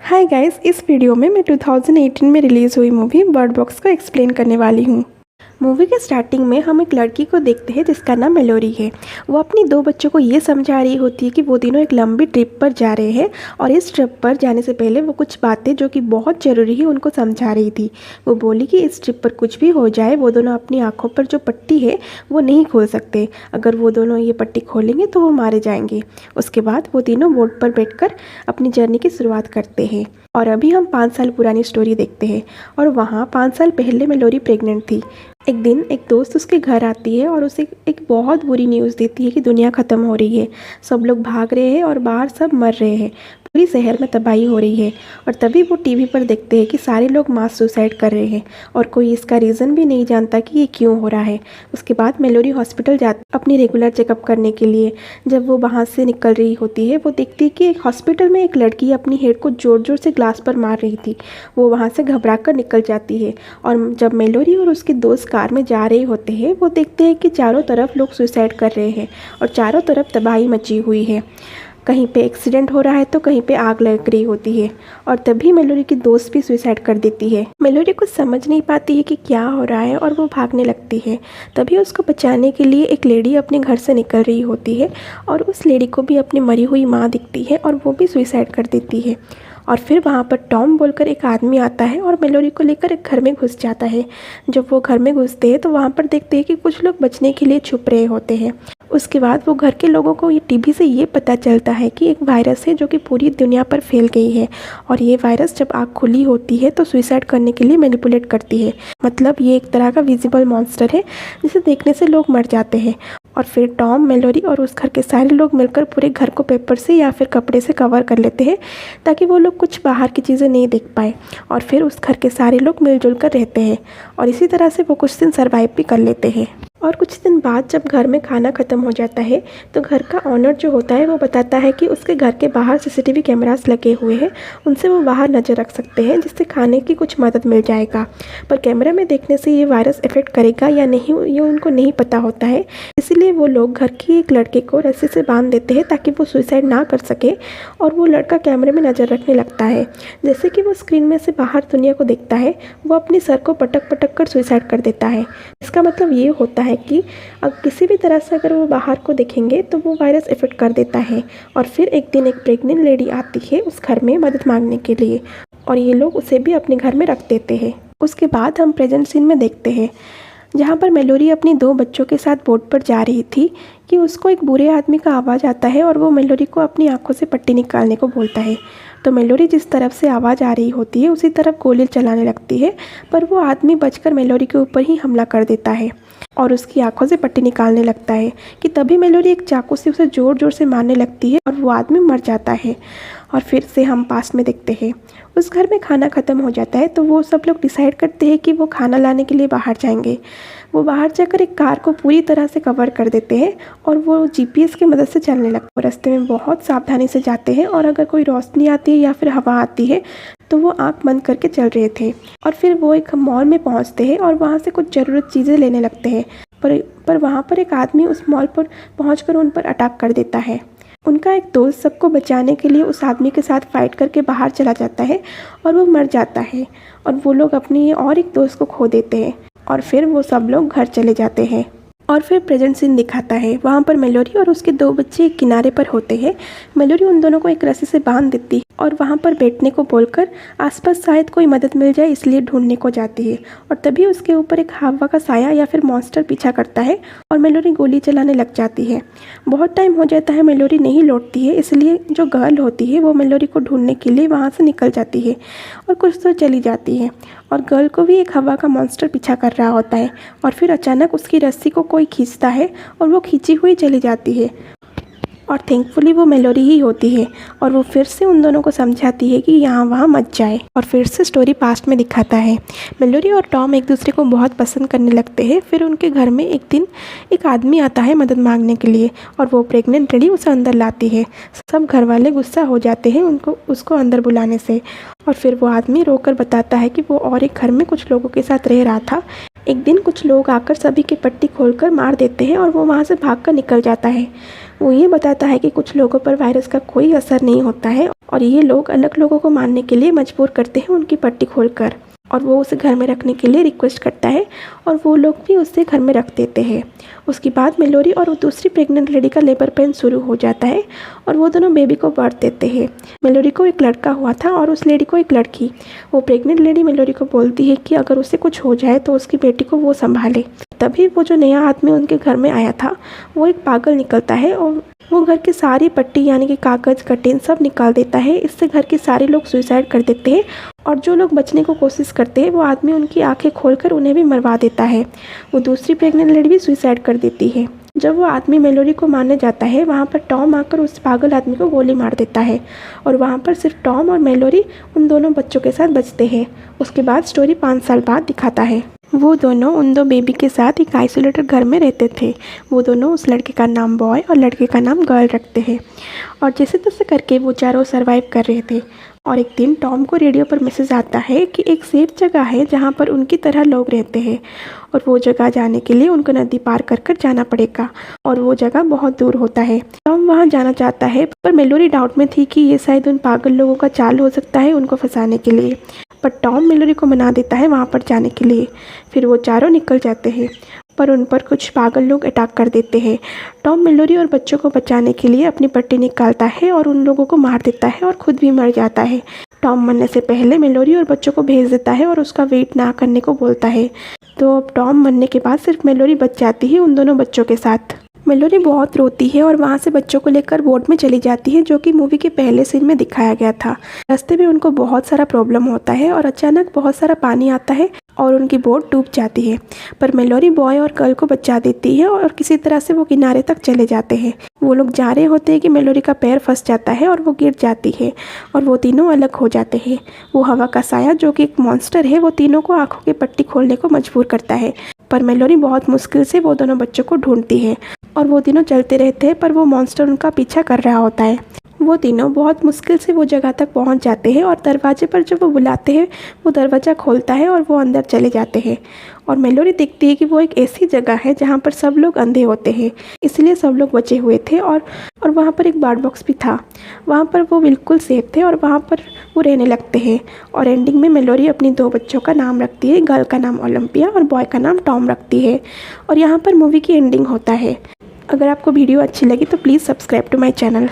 Hi guys, इस video में मैं 2018 में रिलीज़ हुई मूवी बर्ड बॉक्स को एक्सप्लेन करने वाली हूँ। मूवी के स्टार्टिंग में हम एक लड़की को देखते हैं जिसका नाम मेलोरी है। वो अपनी दो बच्चों को ये समझा रही होती है कि वो तीनों एक लंबी ट्रिप पर जा रहे हैं और इस ट्रिप पर जाने से पहले वो कुछ बातें जो कि बहुत ज़रूरी है उनको समझा रही थी। वो बोली कि इस ट्रिप पर कुछ भी हो जाए वो दोनों अपनी आँखों पर जो पट्टी है वो नहीं खोल सकते। अगर वो दोनों ये पट्टी खोलेंगे तो वो मारे जाएंगे। उसके बाद वो तीनों बोट पर बैठकर अपनी जर्नी की शुरुआत करते हैं। और अभी हम 5 साल पुरानी स्टोरी देखते हैं और वहाँ 5 साल पहले मेलोरी प्रेग्नेंट थी। एक दिन एक दोस्त उसके घर आती है और उसे एक बहुत बुरी न्यूज़ देती है कि दुनिया ख़त्म हो रही है। सब लोग भाग रहे हैं और बाहर सब मर रहे हैं। पूरी शहर में तबाही हो रही है। और तभी वो टीवी पर देखते हैं कि सारे लोग मास सुसाइड कर रहे हैं और कोई इसका रीज़न भी नहीं जानता कि ये क्यों हो रहा है। उसके बाद मेलोरी हॉस्पिटल जाती अपनी रेगुलर चेकअप करने के लिए। जब वो वहाँ से निकल रही होती है वो देखती है कि हॉस्पिटल में एक लड़की अपनी हेड को ज़ोर ज़ोर से ग्लास पर मार रही थी। वो वहाँ से घबरा कर निकल जाती है और जब मेलोरी और उसके दोस्त कार में जा रहे होते हैं वो देखते हैं कि चारों तरफ लोग सुसाइड कर रहे हैं और चारों तरफ तबाही मची हुई है। कहीं पे एक्सीडेंट हो रहा है तो कहीं पे आग लग रही होती है। और तभी मेलोरी की दोस्त भी सुसाइड कर देती है। मेलोरी कुछ समझ नहीं पाती है कि क्या हो रहा है और वो भागने लगती है। तभी उसको बचाने के लिए एक लेडी अपने घर से निकल रही होती है और उस लेडी को भी अपनी मरी हुई माँ दिखती है और वो भी सुसाइड कर देती है। और फिर वहाँ पर टॉम बोलकर एक आदमी आता है और मेलोरी को लेकर एक घर में घुस जाता है। जब वो घर में घुसते हैं तो वहाँ पर देखते हैं कि कुछ लोग बचने के लिए छुप रहे होते हैं। उसके बाद वो घर के लोगों को ये टीवी से ये पता चलता है कि एक वायरस है जो कि पूरी दुनिया पर फैल गई है और ये वायरस जब आँख खुली होती है तो सुसाइड करने के लिए मैनिपुलेट करती है। मतलब ये एक तरह का विजिबल मॉन्स्टर है जिसे देखने से लोग मर जाते हैं। और फिर टॉम, मेलोरी और उस घर के सारे लोग मिलकर पूरे घर को पेपर से या फिर कपड़े से कवर कर लेते हैं ताकि वो लोग कुछ बाहर की चीज़ें नहीं देख पाए। और फिर उस घर के सारे लोग मिलजुल कर रहते हैं और इसी तरह से वो कुछ दिन सर्वाइव भी कर लेते हैं। और कुछ दिन बाद जब घर में खाना ख़त्म हो जाता है तो घर का ऑनर जो होता है वो बताता है कि उसके घर के बाहर सीसीटीवी कैमरास लगे हुए हैं, उनसे वो बाहर नज़र रख सकते हैं जिससे खाने की कुछ मदद मिल जाएगा। पर कैमरा में देखने से ये वायरस इफेक्ट करेगा या नहीं ये उनको नहीं पता होता है। इसीलिए वो लोग घर की एक लड़के को रस्सी से बांध देते हैं ताकि वो सुसाइड ना कर सके और वो लड़का कैमरे में नज़र रखने लगता है। जैसे कि वो स्क्रीन में से बाहर दुनिया को देखता है वो अपने सर को पटक पटक कर सुसाइड कर देता है। इसका मतलब ये होता है कि किसी भी तरह से अगर वो बाहर को देखेंगे तो वो वायरस इफेक्ट कर देता है। और फिर एक दिन एक प्रेग्नेंट लेडी आती है उस घर में मदद मांगने के लिए और ये लोग उसे भी अपने घर में रख देते हैं। उसके बाद हम प्रेजेंट सीन में देखते हैं जहाँ पर मेलोरी अपनी दो बच्चों के साथ बोट पर जा रही थी कि उसको एक बुरे आदमी का आवाज़ आता है और वो मेलोरी को अपनी आंखों से पट्टी निकालने को बोलता है। तो मेलोरी जिस तरफ से आवाज़ आ रही होती है उसी तरफ गोली चलाने लगती है पर वो आदमी बचकर मेलोरी के ऊपर ही हमला कर देता है और उसकी आंखों से पट्टी निकालने लगता है कि तभी मेलोरी एक चाकू से उसे ज़ोर ज़ोर से मारने लगती है और वो आदमी मर जाता है। और फिर से हम पास्ट में देखते हैं उस घर में खाना ख़त्म हो जाता है तो वो सब लोग डिसाइड करते हैं कि वो खाना लाने के लिए बाहर जाएंगे। वो बाहर जाकर एक कार को पूरी तरह से कवर कर देते हैं और वो जीपीएस की मदद से चलने लगते हैं। रास्ते में बहुत सावधानी से जाते हैं और अगर कोई रोशनी आती है या फिर हवा आती है तो वो आंख बंद करके चल रहे थे। और फिर वो एक मॉल में पहुंचते हैं और वहां से कुछ ज़रूरत चीज़ें लेने लगते हैं पर वहां पर एक आदमी उस मॉल पर पहुंचकर उन पर अटैक कर देता है। उनका एक दोस्त सबको बचाने के लिए उस आदमी के साथ फाइट करके बाहर चला जाता है और वो मर जाता है और वो लोग अपनी और एक दोस्त को खो देते हैं और फिर वो सब लोग घर चले जाते हैं। और फिर प्रेजेंट सीन दिखाता है वहाँ पर मेलोरी और उसके दो बच्चे एक किनारे पर होते हैं। मेलोरी उन दोनों को एक रस्सी से बांध देती है और वहाँ पर बैठने को बोलकर आसपास शायद कोई मदद मिल जाए इसलिए ढूंढने को जाती है। और तभी उसके ऊपर एक हवा का साया या फिर मॉन्स्टर पीछा करता है और मेलोरी गोली चलाने लग जाती है। बहुत टाइम हो जाता है मेलोरी नहीं लौटती है इसलिए जो गर्ल होती है वो मेलोरी को ढूंढने के लिए वहाँ से निकल जाती है और कुछ तो चली जाती है और गर्ल को भी एक हवा का मॉन्स्टर पीछा कर रहा होता है। और फिर अचानक उसकी रस्सी को कोई खींचता है और वो खींची हुई चली जाती है और थैंकफुली वो मेलोरी ही होती है और वो फिर से उन दोनों को समझाती है कि यहाँ वहाँ मत जाए। और फिर से स्टोरी पास्ट में दिखाता है मेलोरी और टॉम एक दूसरे को बहुत पसंद करने लगते हैं। फिर उनके घर में एक दिन एक आदमी आता है मदद मांगने के लिए और वो प्रेग्नेंट लेडी उसे अंदर लाती है। सब घर वाले गुस्सा हो जाते हैं उसको अंदर बुलाने से और फिर वो आदमी रोकर बताता है कि वो और एक घर में कुछ लोगों के साथ रह रहा था। एक दिन कुछ लोग आकर सभी की पट्टी खोलकर मार देते हैं और वो वहाँ से भागकर निकल जाता है। वो ये बताता है कि कुछ लोगों पर वायरस का कोई असर नहीं होता है और ये लोग अलग लोगों को मारने के लिए मजबूर करते हैं उनकी पट्टी खोलकर, और वो उसे घर में रखने के लिए रिक्वेस्ट करता है और वो लोग भी उसे घर में रख देते हैं। उसके बाद मेलोरी और दूसरी प्रेग्नेंट लेडी का लेबर पेन शुरू हो जाता है और वो दोनों बेबी को बर्थ देते हैं। मेलोरी को एक लड़का हुआ था और उस लेडी को एक लड़की। वो प्रेग्नेंट लेडी मेलोरी को बोलती है कि अगर उसे कुछ हो जाए तो उसकी बेटी को वो संभाले। तभी वो जो नया आदमी उनके घर में आया था वो एक पागल निकलता है और वो घर की सारी पट्टी यानी कि कागज़ कर्टेन सब निकाल देता है। इससे घर के सारे लोग सुसाइड कर देते हैं और जो लोग बचने को कोशिश करते हैं वो आदमी उनकी आंखें खोलकर उन्हें भी मरवा देता है। वो दूसरी प्रेग्नेंट लेडी भी सुसाइड कर देती है। जब वो आदमी मेलोरी को मारने जाता है वहाँ पर टॉम आकर उस पागल आदमी को गोली मार देता है और वहाँ पर सिर्फ टॉम और मेलोरी उन दोनों बच्चों के साथ बचते हैं। उसके बाद स्टोरी 5 साल बाद दिखाता है। वो दोनों उन 2 बेबी के साथ एक आइसोलेटेड घर में रहते थे। वो दोनों उस लड़के का नाम बॉय और लड़के का नाम गर्ल रखते हैं और जैसे तैसे करके वो चारों सर्वाइव कर रहे थे। और एक दिन टॉम को रेडियो पर मैसेज आता है कि एक सेफ जगह है जहाँ पर उनकी तरह लोग रहते हैं और वो जगह जाने के लिए उनको नदी पार कर कर जाना पड़ेगा और वो जगह बहुत दूर होता है। टॉम वहाँ जाना चाहता है पर मेलोरी डाउट में थी कि ये शायद उन पागल लोगों का चाल हो सकता है उनको फंसाने के लिए, पर टॉम मेलोरी को मना देता है वहाँ पर जाने के लिए। फिर वो चारों निकल जाते हैं पर उन पर कुछ पागल लोग अटैक कर देते हैं। टॉम मेलोरी और बच्चों को बचाने के लिए अपनी पट्टी निकालता है और उन लोगों को मार देता है और खुद भी मर जाता है। टॉम मरने से पहले मेलोरी और बच्चों को भेज देता है और उसका वेट ना करने को बोलता है। तो अब टॉम मरने के बाद सिर्फ मेलोरी बच जाती है उन दोनों बच्चों के साथ। मेलोरी बहुत रोती है और वहाँ से बच्चों को लेकर बोट में चली जाती है जो कि मूवी के पहले सीन में दिखाया गया था। रास्ते में उनको बहुत सारा प्रॉब्लम होता है और अचानक बहुत सारा पानी आता है और उनकी बोट डूब जाती है, पर मेलोरी बॉय और गर्ल को बचा देती है और किसी तरह से वो किनारे तक चले जाते हैं। वो लोग जा रहे होते हैं कि मेलोरी का पैर फंस जाता है और वो गिर जाती है और वो तीनों अलग हो जाते हैं। वो हवा का साया जो कि एक मॉन्स्टर है वो तीनों को आंखों की पट्टी खोलने को मजबूर करता है, पर मेलोरी बहुत मुश्किल से वो दोनों बच्चों को ढूंढती है और वो तीनों चलते रहते हैं पर वो मॉन्स्टर उनका पीछा कर रहा होता है। वो तीनों बहुत मुश्किल से वो जगह तक पहुंच जाते हैं और दरवाजे पर जब वो बुलाते हैं वो दरवाज़ा खोलता है और वो अंदर चले जाते हैं और मेलोरी देखती है कि वो एक ऐसी जगह है जहां पर सब लोग अंधे होते हैं, इसलिए सब लोग बचे हुए थे और वहां पर एक बर्ड बॉक्स भी था। वहां पर वो बिल्कुल सेफ थे और वहां पर वो रहने लगते हैं और एंडिंग में मेलोरी अपनी 2 बच्चों का नाम रखती है। गर्ल का नाम ओलंपिया और बॉय का नाम टॉम रखती है और यहाँ पर मूवी की एंडिंग होता है। अगर आपको वीडियो अच्छी लगी तो please subscribe to my channel.